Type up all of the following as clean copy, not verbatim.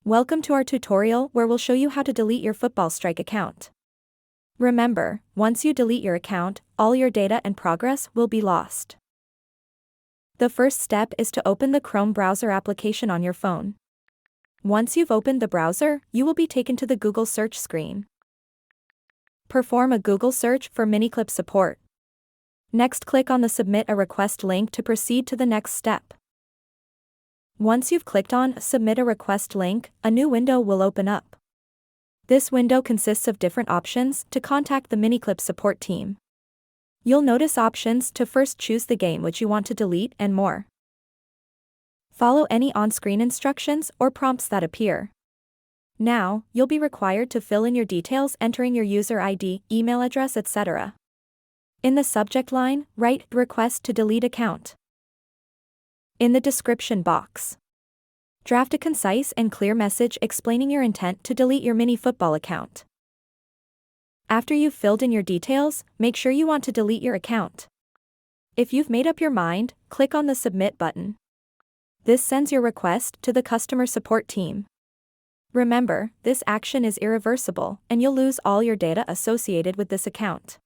Welcome to our tutorial where we'll show you how to delete your Football Strike account. Remember, once you delete your account, all your data and progress will be lost. The first step is to open the Chrome browser application on your phone. Once you've opened the browser, you will be taken to the Google search screen. Perform a Google search for Miniclip support. Next, click on the Submit a Request link to proceed to the next step. Once you've clicked on Submit a Request link, a new window will open up. This window consists of different options to contact the Miniclip support team. You'll notice options to first choose the game which you want to delete and more. Follow any on-screen instructions or prompts that appear. Now, you'll be required to fill in your details entering your user ID, email address, etc. In the subject line, write Request to delete account. In the description box, draft a concise and clear message explaining your intent to delete your mini football account. After you've filled in your details, make sure you want to delete your account. If you've made up your mind, click on the Submit button. This sends your request to the customer support team. Remember, this action is irreversible, and you'll lose all your data associated with this account.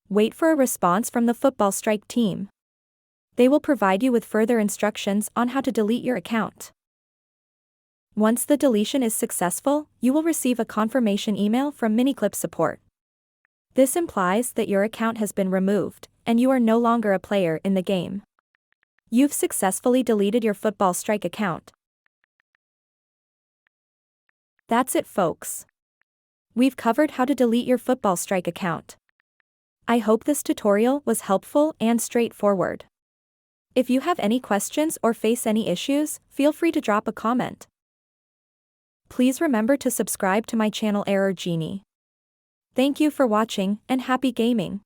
Wait for a response from the Football Strike team. They will provide you with further instructions on how to delete your account. Once the deletion is successful, you will receive a confirmation email from Miniclip support. This implies that your account has been removed, and you are no longer a player in the game. You've successfully deleted your Football Strike account. That's it, folks. We've covered how to delete your Football Strike account. I hope this tutorial was helpful and straightforward. If you have any questions or face any issues, feel free to drop a comment. Please remember to subscribe to my channel Error Genie. Thank you for watching and happy gaming.